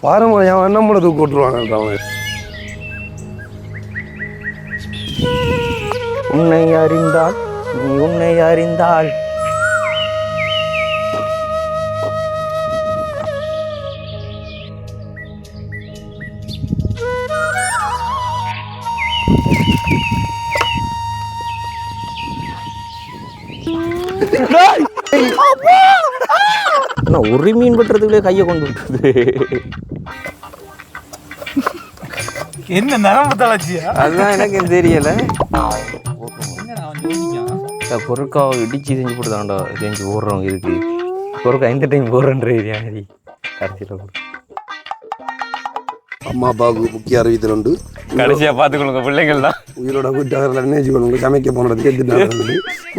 பாரம்பரியம் நம்மளை தூக்கி விட்டுருவாங்க. உன்னை அறிந்தால் நீ உன்னை அறிந்தால் ஒரு மீன் வெட்டுறதுக்குள்ளே கையை கொண்டு விட்டுருது. என்ன நரம்பு தளர்ச்சியா? அதுதான் எனக்கு தெரியல. பொருட்காவை இடிச்சு செஞ்சு போட்டுதான்டா செஞ்சு போடுறோம். இதுக்கு பொருட்கா எந்த டைம் போடுறன்ற ஏரியாடி கடைசியில் அம்மா அப்பாவுக்கு முக்கிய அறிவித்தல் உண்டு. கடைசியாக பார்த்துக்கொள்ளுங்க பிள்ளைங்கள் தான் உயிரோட வீட்டாளர்கள் நினைச்சு கொள்ளுங்க. சமைக்க போனதுக்கு எடுத்துட்டாங்க.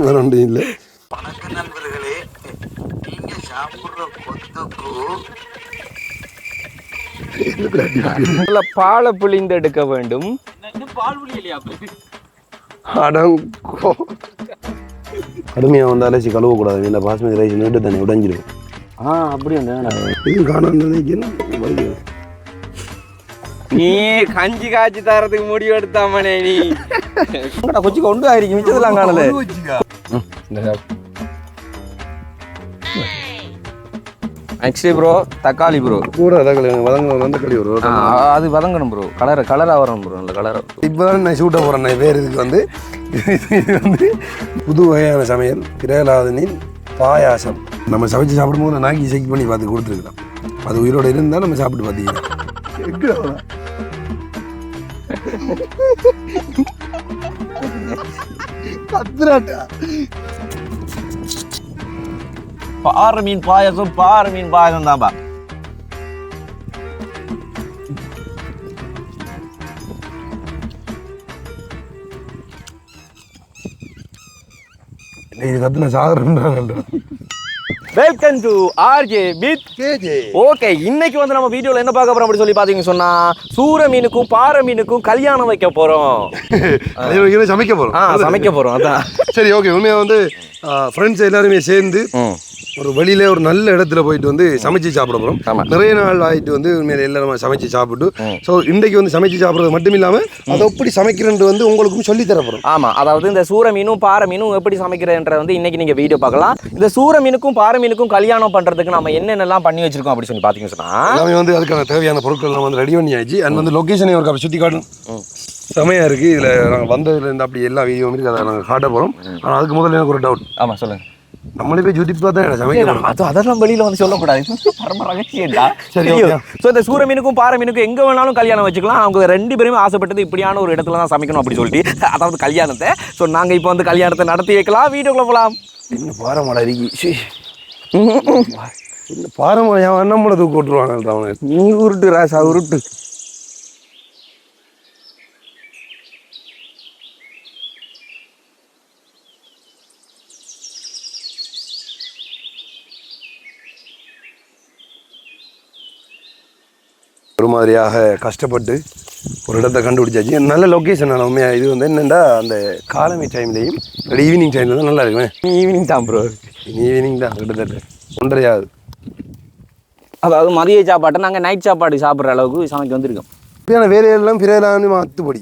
வேற ஒன்றும் இல்லை. வணக்கம் நண்பர்களே, நீங்க சாப்பிடுற கொத்துக்கு பாலை புளிந்து எடுக்க வேண்டும். கடுமையா வந்து அலசி கழுவக்கூடாது. இந்த பாஸ்மதி ரைஸ் நீட்டு தண்ணி உடைஞ்சிடும். அப்படி இது காணும். நீ கஞ்சி காய்ச்சி தரதுக்கு முடிவு எடுத்தாமனே நீ கொச்சி கொண்டு ஆயிருக்கும். மிச்சதெல்லாம் காணல. நெக்ஸ்ட் ப்ரோ தக்காளி ப்ரோ. கூட தக்காளி வதங்களி ப்ரோ. அது வதங்கணும் ப்ரோ. கலராக வரணும் ப்ரோ. நல்ல கலர். இப்போதான் நான் ஷூட்ட போகிறேன். வேறு இதுக்கு வந்து இது வந்து புது வகையான சமையல் பிரகலாதனின் பாயாசம். நம்ம சமைச்சு சாப்பிடும்போது நாக்கி செக் பண்ணி பார்த்து கொடுத்துருக்கலாம். அது உயிரோடு இருந்தால் நம்ம சாப்பிட்டு பார்த்தீங்கன்னா பாறை மீன் பாயாசம். பாறை மீன் பாயாசம் தான்பா. இது கத்துன சாகரன்றாங்க. Welcome to RJ with KJ. Okay, இன்னைக்கு வந்து நம்ம வீடியோல என்ன பார்க்க போறோம் அப்படி சொல்லி பாத்தீங்கன்னு சொன்னா, சூர மீனுக்கும் பாறை மீனுக்கும் கல்யாணம் வைக்க போறோம். சமைக்க போறோம். சமைக்க போறோம். அதான் சரி. ஓகே. உண்மையா வந்து ஃப்ரெண்ட்ஸ் எல்லாருமே சேர்ந்து ஒரு வெளியில ஒரு நல்ல இடத்துல போயிட்டு வந்து சமைச்சு சாப்பிட போறோம். நிறைய நாள் ஆயிட்டு வந்து உண்மையில எல்லாரும் சமைச்சு சாப்பிட்டு, ஸோ இன்றைக்கு வந்து சமைச்சு சாப்பிட்றது மட்டும் இல்லாம அதை எப்படி சமைக்கிறேன்னு வந்து உங்களுக்கும் சொல்லி தர போறோம். ஆமா, அதாவது இந்த சூர மீனும் பாறை மீனும் எப்படி சமைக்கிறேன்ற வந்து இன்னைக்கு நீங்க வீடியோ பார்க்கலாம். இந்த சூர மீனுக்கும் பாறை மீனுக்கும் கல்யாணம் பண்றதுக்கு நம்ம என்னென்னலாம் பண்ணி வச்சிருக்கோம் அப்படி சொல்லி பாத்தீங்கன்னு சொன்னா, எல்லாமே வந்து அதுக்கான தேவையான பொருட்கள் நம்ம வந்து ரெடி பண்ணி ஆச்சு. அண்ட் வந்து லொகேஷனை ஒரு கப்ப சுற்றி காட்டும். செமையா இருக்கு. இதுல நாங்கள் வந்ததுல இருந்து அப்படி எல்லா வீடியோ இருக்கு. அதை நாங்கள் காட்ட போறோம். ஆனால் அதுக்கு முதல்ல எனக்கு ஒரு டவுட். ஆமா சொல்லுங்க. நம்மளே போய் சுற்றி பார்த்தா சமைக்கிறோம். அதெல்லாம் வெளியில வந்து சொல்லக்கூடாது. பரம ரகசியம்டா. சரி. ஸோ இந்த சூர மீனுக்கும் பாறை மீனுக்கும் எங்க வேணாலும் கல்யாணம் வச்சுக்கலாம். அவங்க ரெண்டு பேருமே ஆசைப்பட்டது இப்படியான ஒரு இடத்துல தான் சமைக்கணும் அப்படி சொல்லிட்டு, அதாவது கல்யாணத்தை. ஸோ நாங்க இப்போ வந்து கல்யாணத்தை நடத்தி வைக்கலாம். வீடியோக்குள்ள போகலாம். என்ன பாரமடை இருக்கு. இந்த பாரம்பரியம் நம்மளை தூக்கி விட்டுருவாங்க. நீ உருட்டு ராசா உருட்டு. ஒரு மாதிரியாக கஷ்டப்பட்டு ஒரு இடத்த கண்டுபிடிச்சாச்சு. நல்ல லொக்கேஷன். உண்மையாக இது வந்து என்னென்னா அந்த காலமை டைம்லேயும் ஈவினிங் டைமில் தான் நல்லா இருக்குமே. ஈவினிங் தான் ப்ரோ. ஈவினிங் தான் கிட்டத்தட்ட 1:30 அதாவது மதிய சாப்பாட்டை நாங்கள் நைட் சாப்பாடு சாப்பிட்ற அளவுக்கு சமைக்க வந்திருக்கோம். இப்படியான வேலையெல்லாம் பிறலான்னு மாற்றுப்படி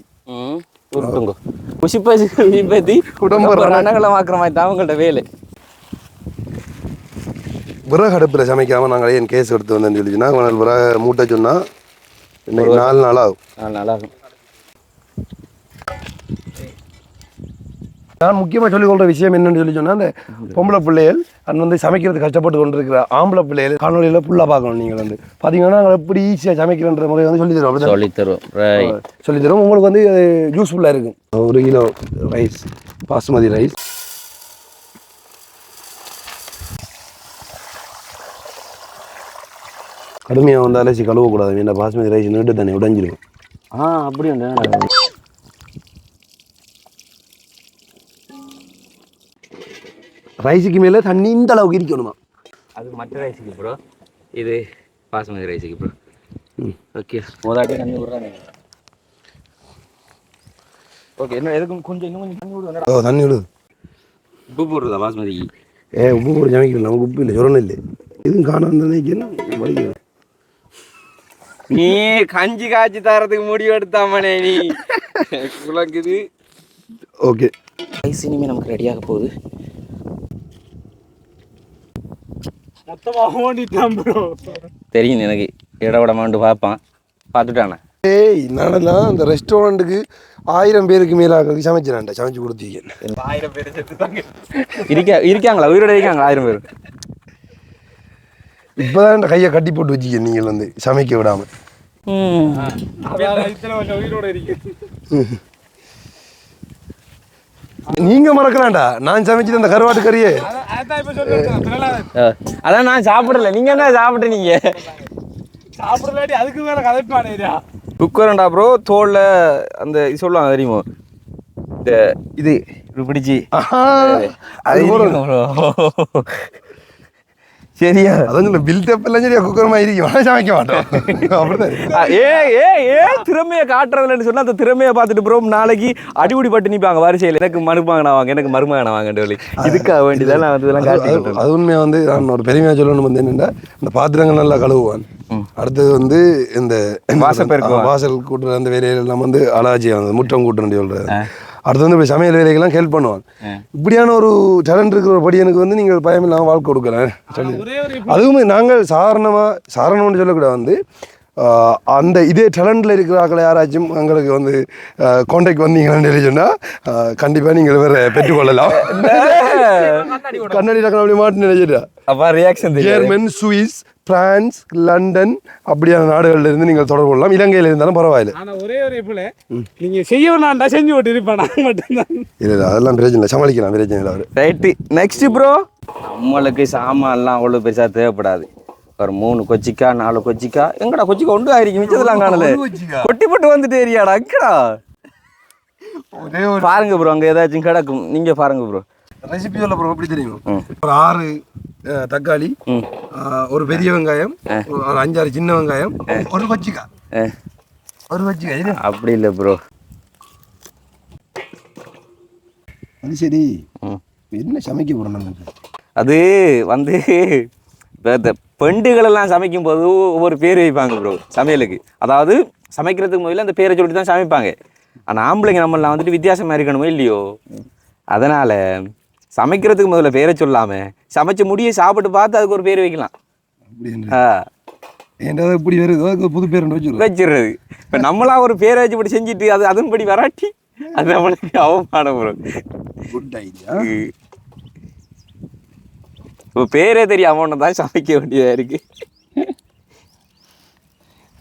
உருட்டுங்க குஷிப்பதி உடம்பு ரணகலமாக்குற மாதிரி தான் அவங்கள்ட்ட வேலை. விறகு அடுப்பில் சமைக்காமல் நாங்கள் ஏன் கேஸ் எடுத்து வந்தேன்னு சொல்லிச்சுன்னா, விறகு மூட்டை சொன்னால் இன்னைக்கு 4 நாள் ஆகும். 4 நாள் ஆகும். நான் முக்கியமாக சொல்லிக்கொள்கிற விஷயம் என்னென்னு சொல்லி சொன்னால், அந்த பொம்பளை பிள்ளைகள் அண்ட் வந்து சமைக்கிறது கஷ்டப்பட்டு கொண்டு இருக்கிற ஆம்பளை பிள்ளைகள் காணொலியில் ஃபுல்லாக பார்க்கணும். நீங்கள் வந்து பார்த்தீங்கன்னா நாங்கள் எப்படி ஈஸியாக சமைக்கிறன்ற முறையை வந்து சொல்லித்தருவோம். உங்களுக்கு வந்து யூஸ்ஃபுல்லாக இருக்கும். 1 கிலோ ரைஸ், பாசுமதி ரைஸ். கடுமையாக வந்து அலசி கழுவக்கூடாது. இந்த பாஸ்மதி ரைஸ் நீட்டு தண்ணி உடைஞ்சிடும். அப்படி ரைஸுக்கு மேலே தண்ணி இந்த அளவுக்கு இருக்கணுமா? அது மற்ற ரைஸுக்கு ப்ரோ, இது பாஸ்மதி ரைஸுக்கு ப்ரோ. ஓகே, மொதலாட்டி தண்ணி விடுறாங்க. ஓகே, என்ன எதுக்கும் கொஞ்சம் இன்னும் கொஞ்சம் தண்ணி விடுவோம். தண்ணி விடுது. உப்பு போடுறதா பாஸ்மதிக்கு? உப்பு போட்டு சமைக்கல. நமக்கு உப்பு இல்லை, சொரணம் இல்லை. எதுவும் காணாமல் என்ன வலிக்கும். நீ கஞ்சி காய்ச்சி தரதுக்கு முடிவு எடுத்தாமனே நீ குழங்குது. ஓகே ரைஸ் இனிமே நமக்கு ரெடியாக போகுது. மொத்தமாக ஓடிட்டான் ப்ரோ. தெரியும் எனக்கு இடவிடமாண்டு பார்ப்பான். பார்த்துட்டானே ஏய் நானெல்லாம் அந்த ரெஸ்டாரண்ட்டுக்கு 1000 பேருக்கு மேலே சமைச்சிடான்டா, சமைச்சு கொடுத்தீங்க. 1000 பேர் செத்துட்டாங்க. இருக்காங்களா, உயிரோட இருக்காங்களா 1000 பேர்? இப்போதான் கையை கட்டி போட்டு வச்சுக்க நீங்கள் வந்து சமைக்க விடாம. உயிரோட இருக்கு. நீங்க மறக்கலாம்டா, நான் சமைச்சிட்டு அந்த கருவாட்டு கறியே. அதான் நான் சாப்பிடல, நீங்க என்ன சாப்பிட்டு நீங்க சாப்பிடலாடி அதுக்கு மேல கதைப்பானேடா. குக்கர்ண்டா ப்ரோ. தோல்ல அந்த இது சொல்லுவாங்க தெரியுமோ, இந்த இது இப்படி பிடிச்சி அது ப்ரோ. சரியா, அதான் சொல்ல பில்டப் எல்லாம் சரியா குக்கர் மாதிரி சமைக்க மாட்டோம். அப்படிதான் திறமையை காட்டுறதுலன்னு சொன்னா அந்த திறமையை பார்த்துட்டு ப்ரோ நாளைக்கு அடிபடி பட்டு நிற்பாங்க வரிசையில். எனக்கு மருமகனா வாங்க, எனக்கு மருமகனா வாங்கன்னு சொல்லி இதுக்காக வேண்டியதான் நான் வந்து இதெல்லாம் காட்டி. அது உண்மையாக வந்து நான் ஒரு பெருமையாக சொல்லணும் வந்து என்னென்னா, இந்த பாத்திரங்கள் நல்லா கழுவுவான். அடுத்தது வந்து இந்த வாசல் கூட்டுற அந்த வேலையெல்லாம் வந்து அழகாச்சி முற்றம் கூட்டுறேன் சொல்கிறது. அடுத்து வந்து இப்படி சமையல் வேலைகள்லாம் ஹெல்ப் பண்ணுவான். இப்படியான ஒரு டேலண்ட் இருக்கிற ஒரு படியனுக்கு வந்து நீங்கள் பயம் இல்லாமல் வாழ்க்கை கொடுக்கலாம் சொல்லி. அதுவுமே நாங்கள் சாரணம்னு சொல்லக்கூடாது வந்து அந்த இதே டேலண்டில் இருக்கிறாக்களை யாராச்சும் எங்களுக்கு வந்து கான்டாக்ட் வந்தீங்கன்னு சொன்னால் கண்டிப்பாக நீங்கள் வேறு பெற்றுக்கொள்ளலாம். கண்ணாடி டக்குனு அப்படி மாட்டு நினைச்சிட்டா அப்போ reaction German, Swiss, France, London அப்படியான நாடுகள்ல இருந்து நீங்கள் தொடர்பு கொள்ளலாம். இலங்கையில் இருந்தாலும் பரவாயில்லை. ஆனால் ஒரே ஒரு இப்போ நீங்கள் செய்யணும்டா செஞ்சு விட்டு இருப்பேன் நான் மட்டும்தான். இல்லை அதெல்லாம் பிரச்சனை இல்லை, சமாளிக்கலாம், பிரச்சனை இல்லை. அவர் ரைட்டு. நெக்ஸ்ட் ப்ரோ, நம்மளுக்கு சாமான்லாம் அவ்வளோ பெருசாக தேவைப்படாது. ஒரு 3 கொச்சிக்கா 4 கொச்சிக்கா எங்கடா கொச்சிக்கா ஒன்று ஆயிருக்கு, மிச்சதெல்லாம் காணல, கொட்டி போட்டு வந்துட்டு ஏரியாடா அக்கடா. பாருங்க ப்ரோ, அங்கே ஏதாச்சும் கிடக்கும், நீங்கள் பாருங்க ப்ரோ. ரெசிபி சொல்ல ப்ரோ எப்படி தெரியும்? ஒரு 6 தக்காளி, ஒரு பெரிய வெங்காயம், ஒரு 5-6 சின்ன வெங்காயம், ஒரு கொச்சிக்கா. அப்படி இல்லை ப்ரோ. அது சரி, என்ன சமைக்க போகிறோம்? அது வந்து இந்த பெண்டுகளெல்லாம் சமைக்கும் போது ஒவ்வொரு பேர் வைப்பாங்க ப்ரோ சமையலுக்கு. அதாவது சமைக்கிறதுக்கு முதல்ல அந்த பேரை சொல்லிட்டு தான் சமைப்பாங்க. ஆனால் ஆம்பளைங்க நம்மளாம் வந்துட்டு வித்தியாசமாக இருக்கணுமோ இல்லையோ, அதனால் சமைக்கிறதுக்கு முதல்ல பேரை சொல்லாமல் சமைச்ச முடிய சாப்பிட்டு பார்த்து அதுக்கு ஒரு பேர் வைக்கலாம். இப்படி வருது புது பேர் வச்சிடுறது. இப்போ நம்மளா ஒரு பேரை வச்சு இப்படி செஞ்சுட்டு அது அதன்படி வராட்டி அது நம்மளுக்கு அவமானம் ப்ரோ. Good idea. இப்போ பேரே தெரியாம ஒன்று தான் சமைக்க வேண்டியதாக இருக்கு.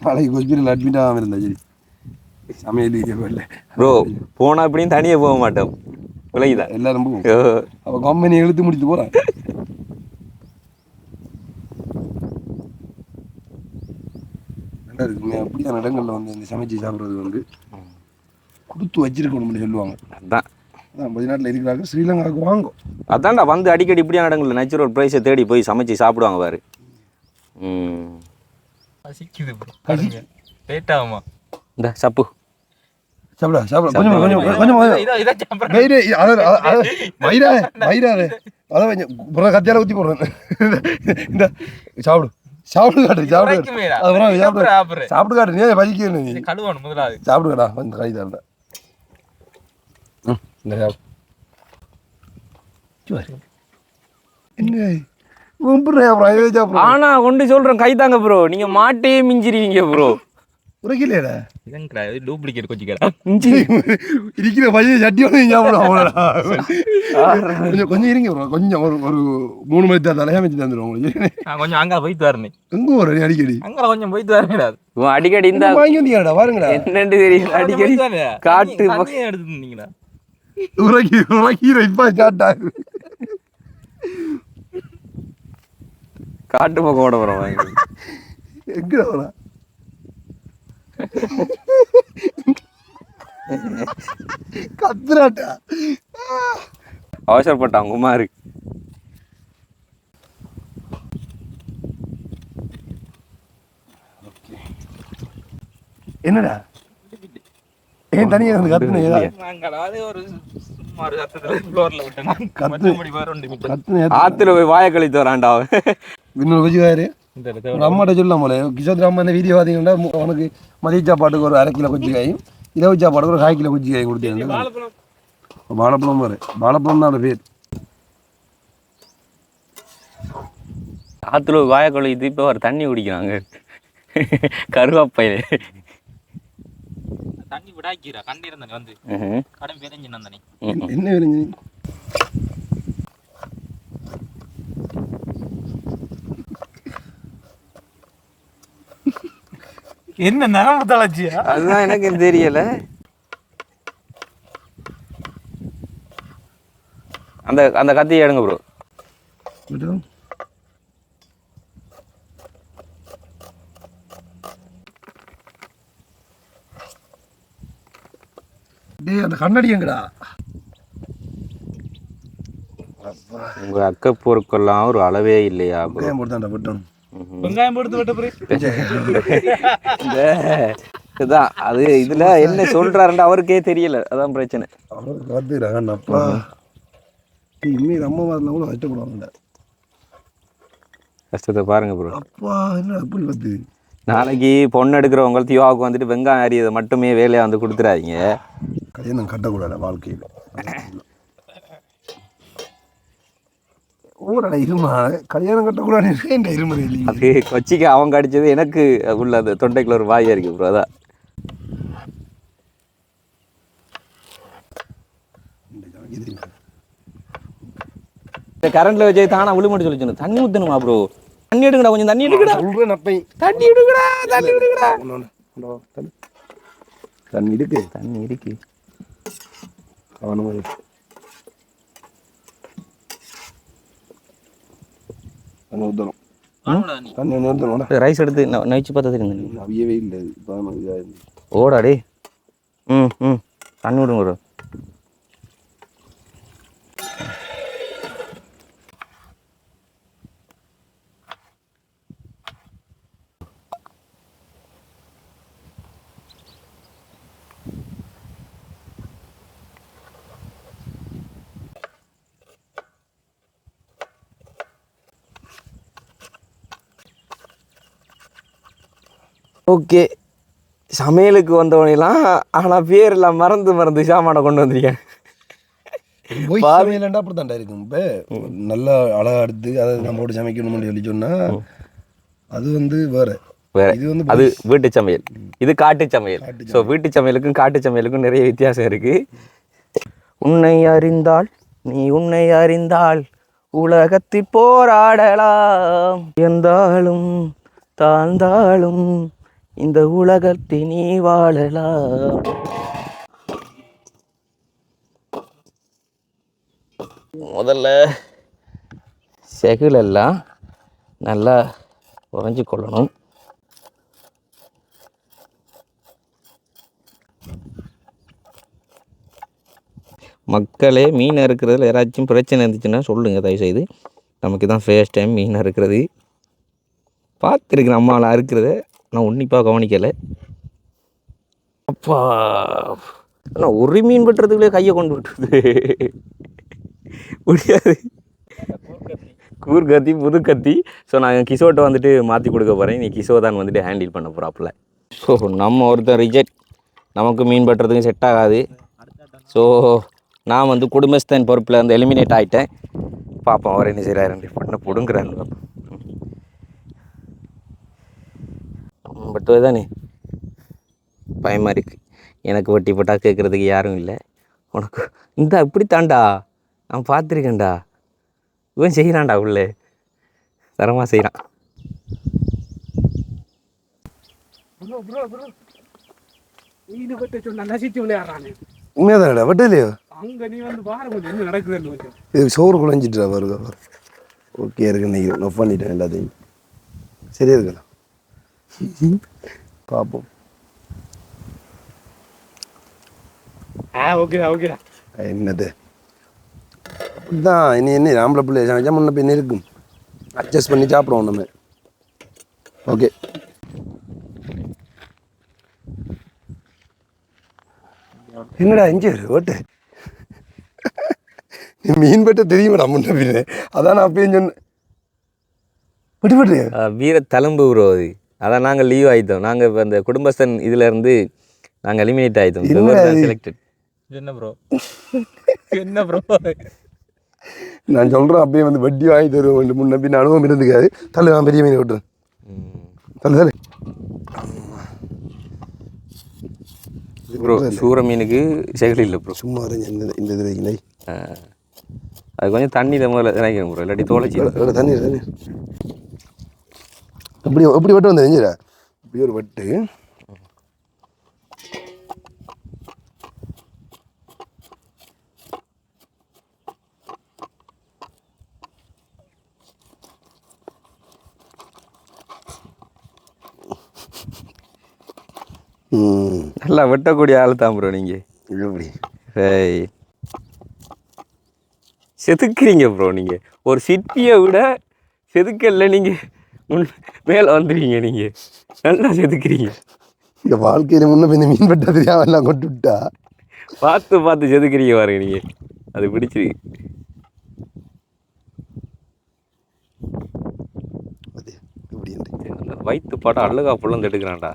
நாளைக்கு ஹாஸ்பிட்டல் அட்மிட் ஆகாமல் இருந்தா சரி, சமையல் இல்லை ப்ரோ. போனால் இப்படியும் தனியாக போக மாட்டோம், விலகிதான் எல்லாரும் போகும். அப்போ கம்பெனி இழுத்து முடித்து போகிறேன். நல்லா இருக்குங்க. அப்படியான இடங்களில் வந்து இந்த சமைச்சு சாப்பிட்றது வந்து கொடுத்து வச்சிருக்கணும்னு சொல்லுவாங்க. அதுதான் வெளிநாட்டில் இருக்கிறாங்க, ஸ்ரீலங்காவுக்கு வாங்கும். அதான்டா வந்து அடிக்கடி இப்படியான இடங்களில் நேச்சுரல் ப்ரைஸை தேடி போய் சமைச்சு சாப்பிடுவாங்க பாரு. இந்த சப்பு சாப்பிடா கொஞ்சம் அதை கத்தியால ஊற்றி போடுறேன். இந்த சாப்பிடு காட்டு சாப்பிடு காட்டு, நீ பசிக்கணும், நீ சாப்பிடு காடா வந்து கை தரேன். ஆனா கொண்டு சொல்றேன் கை தாங்க ப்ரோ, நீங்க மாட்டையே மிஞ்சிருவீங்க ப்ரோ. உரைக்கலையடா, டூப்ளிகேட் கொச்சிக்கடா இருக்கிற பையன் சட்டியோட கொஞ்சம் இருங்க ப்ரோ, கொஞ்சம் ஒரு 3 மணி தான் தலையாமைச்சு தந்துடும் உங்களுக்கு. கொஞ்சம் அங்கே போயிட்டு வரணும். எங்க வர அடிக்கடி அங்கே கொஞ்சம் போயிட்டு வரக்கூடாது. அடிக்கடி இந்த வாங்கி வந்தீங்கடா பாருங்கடா, என்னன்னு தெரியல, அடிக்கடி காட்டு எடுத்துருந்தீங்களா உரைக்கீரை இப்ப ஸ்டார்ட் ஆகுது. காட்டு பக்கம் ஓட போகிறோம் வாங்கி எங்கடா வரா கத்துறாட்டா அவசரப்பட்டான் குமார். என்னடா ஏன் தனியா இருந்து கத்துன? ஆத்துல போய் வாய கழித்து வரான்டா. இன்னொரு வச்சுக்காரு அம்மாட்ட சொல்லலாம் போல கிஷோர் அம்மா இந்த வீடியோ பார்த்தீங்கன்னா உனக்கு மதிய சாப்பாட்டுக்கு ஒரு 1/2 கிலோ குச்சிக்காயும் இரவு சாப்பாட்டுக்கு ஒரு 1/2 கிலோ குச்சிக்காயும் கொடுத்தேன். வாழைப்பழம் பாரு, வாழைப்பழம் தான் பேர். ஆத்துல வாயக்கொள்ளை இது இப்போ ஒரு தண்ணி குடிக்கிறாங்க கருவாப்பையில தண்ணி விடாக்கிறா கண்ணீர் தானே வந்து கடன் விரைஞ்சு நந்தனே என்ன விரைஞ்சு என்ன நரம்பு தளர்ச்சியா? அதுதான் எனக்கு தெரியல. அந்த அந்த கத்தியை எடுங்க ப்ரோ. அந்த கண்ணாடி எங்கடா? உங்க அக்க பொருட்கள்லாம் ஒரு அளவே இல்லையா ப்ரோ? வெங்காயம் போட்டு விட்ட இதுதான் அது. இதுல என்ன சொல்றாருன்னு அவருக்கே தெரியல, அதான் பிரச்சனை. கஷ்டத்தை பாருங்க ப்ரோ. நாளைக்கு பொண்ணு எடுக்கிறவங்க தியோவுக்கு வந்துட்டு வெங்காயம் அரியதை மட்டுமே வேலையை வந்து கொடுத்துறாதீங்க. கல்யாணம் கட்டக்கூடாது வாழ்க்கையில். இருமா கல்யாணம் கட்டக்கூடாது இருமுறை. அது கொச்சிக்கு அவங்க அடிச்சது எனக்கு உள்ள அந்த தொண்டைக்குள்ள ஒரு வாயா இருக்கு ப்ரோ. அதான் கரண்ட்ல வச்சு தானா விழுமட்டு சொல்லிச்சு. தண்ணி ஊத்தணுமா ப்ரோ? தண்ணி எடுங்கடா, கொஞ்சம் தண்ணி எடுக்கடா. தண்ணி எடுக்கடா, தண்ணி எடுக்கடா. தண்ணி இருக்கு, தண்ணி இருக்கு. ரைஸ் எடுத்து நைச்சு பார்த்தா தெரியும். ஓடாடே. தண்ணி விடுங்க ப்ரோ. ஓகே, சமையலுக்கு வந்தவனெல்லாம் ஆனால் பேர் எல்லாம் மறந்து சாமானை கொண்டு வந்திருக்கேன். பாவியிலண்டா அப்படித்தாண்டா இருக்கும். இப்போ நல்லா அழகா எடுத்து அதை நம்ம சமைக்கணும்னு சொல்லி சொன்னா அது வந்து வேற. இது வந்து அது வீட்டு சமையல், இது காட்டு சமையல். ஸோ வீட்டு சமையலுக்கும் காட்டு சமையலுக்கும் நிறைய வித்தியாசம் இருக்கு. உன்னை அறிந்தால் நீ உன்னை அறிந்தால் உலகத்தில் போராடலாம், இருந்தாலும் தாழ்ந்தாலும் இந்த உலகத்தை நீ வாழலாம். முதல்ல செகுலெல்லாம் நல்லா உறைஞ்சி கொள்ளணும். மக்களே, மீன் அறுக்கிறதுல யாராச்சும் பிரச்சனை இருந்துச்சுன்னா சொல்லுங்கள் தயவுசெய்து. நமக்கு தான் ஃபர்ஸ்ட் டைம் மீன் அறுக்கிறது. பார்த்துருக்கேன் அம்மாவில் அறுக்கிறத, நான் உன்னிப்பாக கவனிக்கலை. அப்பா, ஆனால் ஒரு மீன் வெட்டுறதுக்குள்ளே கையை கொண்டு விட்டுருது. முடியாது. கூர்கத்தி புது கத்தி. ஸோ நான் கிஷோட்டை வந்துட்டு மாற்றி கொடுக்க போகிறேன். நீ கிஷோ தான் வந்துட்டு ஹேண்டில் பண்ண போகிறாப்புல. ஸோ நம்ம ஒருத்தர் ரிஜெக்ட், நமக்கு மீன் வெட்டுறதுக்கும் செட் ஆகாது. ஸோ நான் வந்து குடும்பஸ்தன் பொறுப்பில் வந்து எலிமினேட் ஆகிட்டேன். பார்ப்போம் அவர் என்ன செய்கிறாரு. பண்ண பிடுங்குறாரு. பட்டு தானே பயமாக இருக்குது. எனக்கு வட்டி போட்டால் கேட்குறதுக்கு யாரும் இல்லை. உனக்கு இந்த இப்படி தாண்டா நான் பார்த்துருக்கேன்டா. இவன் செய்கிறான்டா, உள்ளே தரமாக செய்கிறான். உண்மையாதானடா வெட்டலையோ? அங்க நீ வந்து பாருங்க என்ன நடக்குதுன்னு. இது சோறு குழஞ்சிட்டு வருது. ஓகே இருக்கு, நீ நொஃப் பண்ணிட்டேன் எல்லாத்தையும். சரியா இருக்கலாம், பார்ப்போம். ஓகேடா ஓகேடா. என்னது அப்படிதான். இனி என்ன ஆம்பளை பிள்ளை சமைச்சா முன்ன பின்ன இருக்கும், அட்ஜஸ்ட் பண்ணி சாப்பிடுவோம் நம்ம. ஓகே, என்னடா இஞ்சி ஓட்டு மீன் வெட்ட தெரியுமாடா முன்ன பின்ன? அதான் நான் அப்பயும் சொன்னேன். விட்டு வீர தழும்பு ப்ரோ அது. அதான் நாங்கள் லீவ் ஆகிட்டோம். நாங்கள் இப்போ அந்த குடும்பஸ்தன் இதில் இருந்து நாங்கள் எலிமினேட் ஆகிட்டோம். செலக்டட். என்ன ப்ரோ என்ன ப்ரோ நான் சொல்கிறேன் அப்பயே வந்து வட்டி வாங்கி தருவோம். முன்ன பின்ன அனுபவம் இருந்துக்காது. தள்ளு நான் பெரிய மீன் விட்டுறேன். தள்ளு தள்ளு ப்ரோ. சூற மீனுக்கு செகல் இல்லை ப்ரோ. சும்மா இந்த இது இல்லை. அது கொஞ்சம் தண்ணி முதல்ல நினைக்கிறேன் ப்ரோ, இல்லாட்டி தோலைச்சி தண்ணி தண்ணி எப்படி எப்படி வட்டு வந்து தெரிஞ்சிடா இப்படி ஒரு வட்டு. நல்லா வெட்டக்கூடிய ஆள் தான் ப்ரோ நீங்கள். எப்படி செதுக்குறீங்க ப்ரோ நீங்கள். ஒரு சிற்பியை விட செதுக்கல்ல நீங்கள் மேலே வந்துடுவீங்க. நீங்கள் நல்லா செதுக்குறீங்க. இந்த வாழ்க்கையில் முன்ன பின்ன மீன் வெட்ட தெரியாம எல்லாம் கொண்டு விட்டா பார்த்து பார்த்து செதுக்குறீங்க பாருங்க நீங்கள். அது பிடிச்சிருக்கு. அந்த வயிற்று பாடம் அழுகா புள்ளந்து எடுக்கிறான்டா.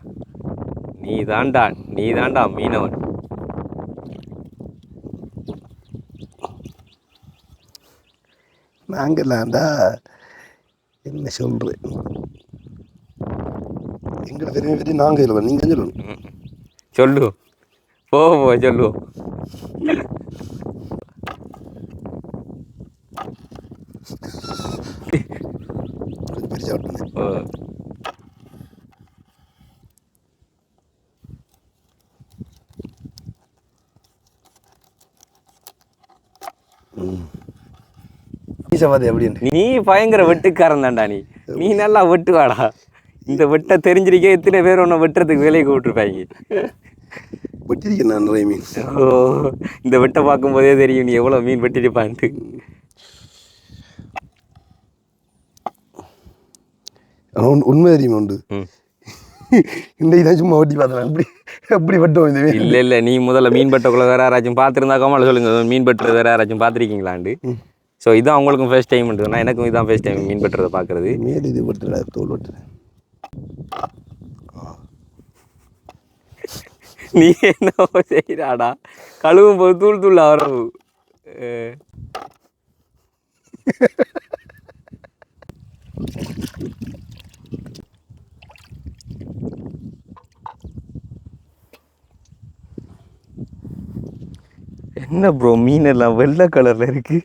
நீ தாண்டா மீனவன். நாங்கள்லாண்டா என்ன சொல்கிறேன். எங்களை தெரியும் பற்றி நாங்கள் சொல்லுவோம், நீங்கள் சொல்லணும். சொல்லுவோம் போ சொல்லுவோம். பெருசாக விட்டுனேன். நீ பயங்கர வெட்டுக்காரன் தான்டா. நீ நல்லா வெட்டுவாடா. இந்த வெட்ட தெரிஞ்சிருக்க எத்தனை பேர் உன்னை வெட்டுறதுக்கு வேலையை கூப்பிட்டுருப்பாங்க. வெட்டிருக்கேன் நான் நிறைய மீன். ஓ, இந்த வெட்டை பார்க்கும்போதே தெரியும் நீ எவ்வளோ மீன் வெட்டிருப்பான்ட்டு. உண்மை தெரியுமா உண்டு. இந்த இதான் சும்மா வெட்டி பார்த்தேன். எப்படி எப்படி வெட்டும் இந்த மீன்? இல்லை நீ முதல்ல மீன் வெட்டக்குள்ள வேற யாராச்சும் பார்த்துருந்தா கமால சொல்லுங்க. மீன் வெட்டுறது வேற யாராச்சும் பார்த்துருக்கீங்களாண்டு. ஸோ இதான் அவங்களுக்கும் ஃபர்ஸ்ட் டைம் உண்டு. நான் எனக்கும் இதான் ஃபர்ஸ்ட் டைம் மீன் வெட்டுறதை பார்க்குறது. மேல் இது வெட்டுற தோல் வெட்டுறேன். நீ என்ன செய்யறாடா? கழுவும் போது தூள் தூள் ஆகிறவு. என்ன ப்ரோ மீன் எல்லாம் வெள்ளை கலர்ல இருக்கு.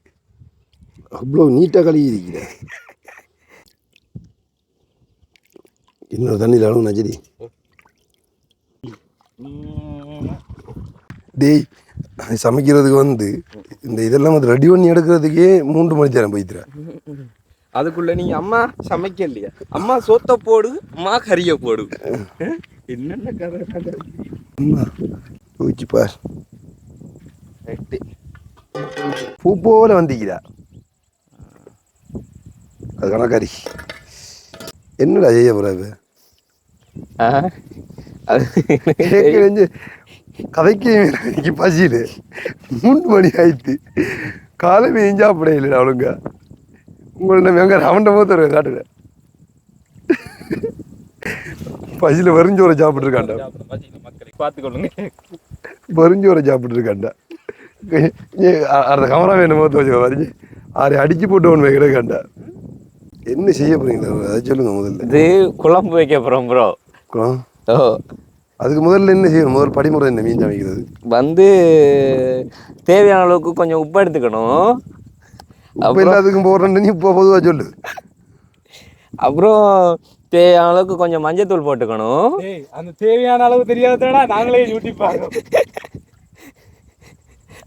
அவ்வளோ நீட்டாக கழுவி இருக்கிற. இன்னொரு தண்ணியில் அளவு நஜரி. டேய் சமைக்கிறதுக்கு வந்து இந்த இதெல்லாம் வந்து ரெடி பண்ணி எடுக்கிறதுக்கே 3 மணி நேரம் போய்த்துறேன். அதுக்குள்ள நீங்க அம்மா சமைக்க இல்லையா? அம்மா சோத்த போடு, அம்மா கறிய போடு. என்னென்ன கதை அம்மா ஊச்சி பார். பூ போல வந்திக்கிறா. அது கணக்காரி என்னடா செய்ய போறாரு? கதைக்கு பசியில் 3 மணி ஆயிடுத்து. காலமே சாப்பிட இல்லை அவளுங்க. உங்கள்ட்ட வெங்க அவன்கிட்ட போத்த காட்டுங்க. பசியில் வெறிஞ்சோரை சாப்பிட்ருக்காண்டா. பார்த்துக்கொள்ளுங்க. வெறிஞ்சோரை சாப்பிட்ருக்காண்டா. அந்த கமரா வேணும் போத்த வச்சு வரைஞ்சி அதை அடிச்சு போட்டு ஒன்று கிடைக்காண்டா. என்ன செய்ய போறீங்களா அதை சொல்லுங்க முதல்ல. இது குழம்பு வைக்க போகிறோம் ப்ரோ. ஓ, அதுக்கு முதல்ல என்ன செய்யணும்? முதல் படிமுறை என்ன மீன் சமைக்கிறது? வந்து தேவையான அளவுக்கு கொஞ்சம் உப்பு எடுத்துக்கணும். அப்போ எல்லாத்துக்கும் போடுறேன்னு நீ இப்போ பொதுவாக சொல்லு. அப்புறம் தேவையான அளவுக்கு கொஞ்சம் மஞ்சத்தூள் போட்டுக்கணும். அந்த தேவையான அளவு தெரியாதடா நாங்களே யூடியூப் பார்க்கறோம்.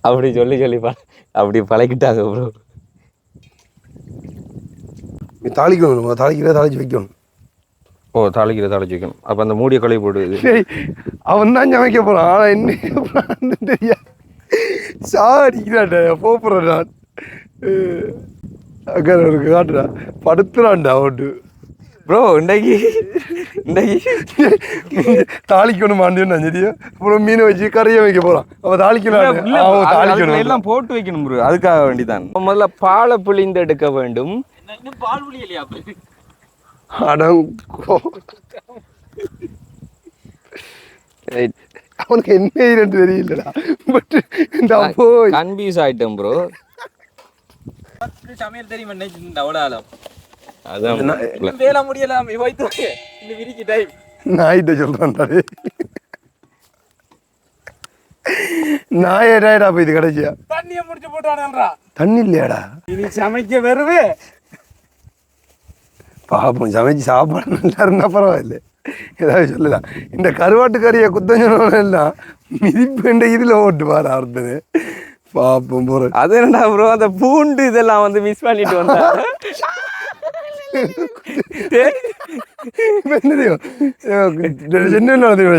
அப்படி சொல்லி அப்படி பழகிட்டாங்க ப்ரோ. நீ தாளிக்கணும். தாளிச்சு வைக்கணும். ஓ, தாளிச்சு வைக்கணும். அப்போ அந்த மூடிய கழுவி போடு. அவன் தான் சமைக்க போகிறான். ஆனால் என்ன தெரியா சாடிக்கிறான்டா. போப்புறேன் நான் அக்கா காட்டுறா படுத்துறான்டா அவட்டு. ப்ரோ இன்றைக்கு தாளிக்கணுமான்னு சரியா. அப்புறம் மீனை வச்சு கறியை வைக்க போகிறான். அவன் தாளிக்கணும். எல்லாம் போட்டு வைக்கணும் ப்ரோ. அதுக்காக வேண்டிதான் முதல்ல பாலை புளிந்து எடுக்க வேண்டும். பால் புளி இல்லையா? அடங்கோ அவனுக்கு என்ன இரண்டு தெரியலடா பட் இந்த போய் கன்ஃபியூஸ் ஆயிட்டேன் ப்ரோ. சமையல் தெரியுமா நினைச்சு அவ்வளோ அதான் வேலை முடியலாம் வைத்து இந்த விரிக்கி டைம் நாயிட்ட சொல்றான்டா நாயடா போய் இது கடைசியா தண்ணியை முடிச்சு போட்டானேன்றா. தண்ணி இல்லையாடா இனி சமைக்க வருவே. பாப்போம் சமைச்சு சாப்பாடு நல்லா இருந்தா பரவாயில்ல. ஏதாவது சொல்லலாம். இந்த கருவாட்டு கறியை குத்தஞ்சோம் எல்லாம் மிதிப்புண்ட இதுல ஓட்டு பாரு அறுத்தது பாப்போம் போற. அது என்னடா ப்ரோ அந்த பூண்டு இதெல்லாம் வந்து மிஸ் பண்ணிட்டு வந்தேன்.